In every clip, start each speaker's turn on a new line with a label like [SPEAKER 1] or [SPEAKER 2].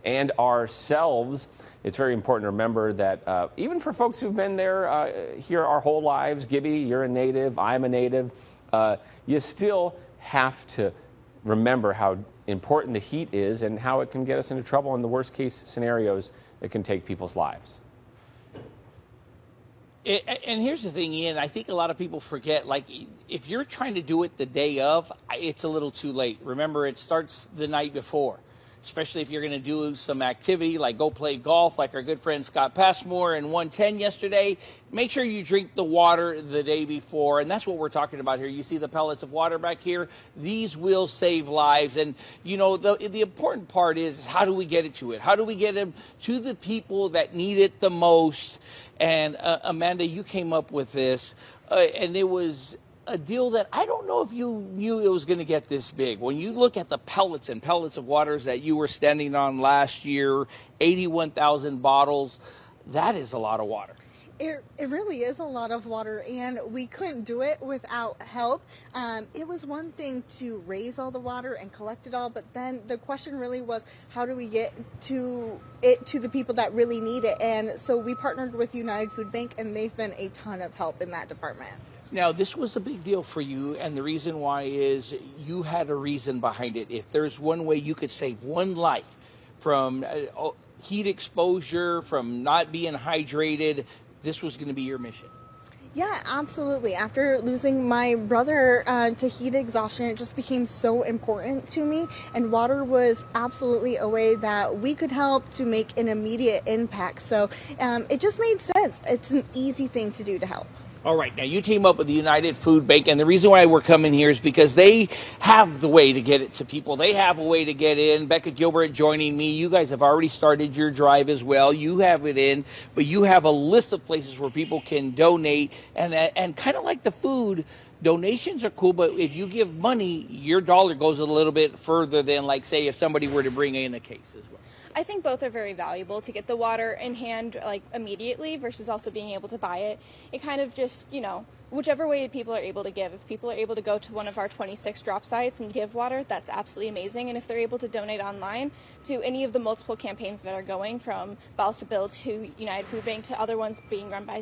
[SPEAKER 1] and ourselves. It's very important to remember that even for folks who've been there here our whole lives, Gibby, you're a native, I'm a native, you still have to remember how important the heat is and how it can get us into trouble. In the worst case scenarios, it can take people's lives.
[SPEAKER 2] And here's the thing, Ian, I think a lot of people forget, like, if you're trying to do it the day of, it's a little too late. Remember, it starts the night before, especially if you're going to do some activity like go play golf like our good friend Scott Passmore in 110 yesterday. Make sure you drink the water the day before, and that's what we're talking about here. You see the pellets of water back here? These will save lives, and, you know, the important part is how do we get it to it? How do we get them to the people that need it the most? And Amanda, you came up with this, and it was a deal that I don't know if you knew it was going to get this big. When you look at the pellets and pellets of waters that you were standing on last year, 81,000 bottles, that is a lot of water.
[SPEAKER 3] It really is a lot of water, and we couldn't do it without help. It was one thing to raise all the water and collect it all, but then the question really was, how do we get to the people that really need it? And so we partnered with United Food Bank, and they've been a ton of help in that department.
[SPEAKER 2] Now, this was a big deal for you, and the reason why is you had a reason behind it. If there's one way you could save one life from heat exposure, from not being hydrated, this was going to be your mission.
[SPEAKER 3] Yeah, absolutely. After losing my brother to heat exhaustion, it just became so important to me. And water was absolutely a way that we could help to make an immediate impact. So it just made sense. It's an easy thing to do to help.
[SPEAKER 2] All right, now you team up with the United Food Bank, and the reason why we're coming here is because they have the way to get it to people. They have a way to get in. Becca Gilbert joining me. You guys have already started your drive as well. You have it in, but you have a list of places where people can donate, and kind of like the food, donations are cool, but if you give money, your dollar goes a little bit further than, like, say, if somebody were to bring in a case as well.
[SPEAKER 4] I think both are very valuable, to get the water in hand like immediately versus also being able to buy it. It kind of just, you know, whichever way people are able to give. If people are able to go to one of our 26 drop sites and give water, that's absolutely amazing. And if they're able to donate online to any of the multiple campaigns that are going, from Balls to Bill to United Food Bank to other ones being run by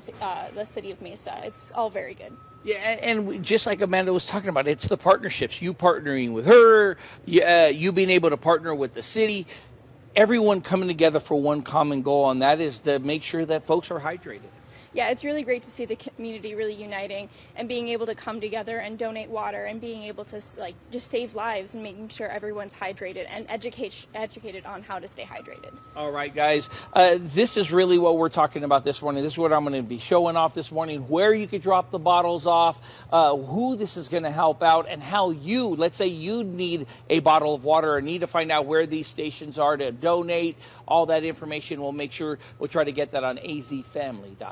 [SPEAKER 4] the city of Mesa, it's all very good.
[SPEAKER 2] Yeah, and just like Amanda was talking about, it's the partnerships. You partnering with her, you being able to partner with the city. Everyone coming together for one common goal, and that is to make sure that folks are hydrated.
[SPEAKER 4] Yeah, it's really great to see the community really uniting and being able to come together and donate water and being able to, like, just save lives and making sure everyone's hydrated and educated on how to stay hydrated.
[SPEAKER 2] All right, guys, this is really what we're talking about this morning. This is what I'm going to be showing off this morning, where you could drop the bottles off, who this is going to help out, and how you, let's say you need a bottle of water or need to find out where these stations are to donate. All that information, we'll make sure we'll try to get that on AZFamily.com.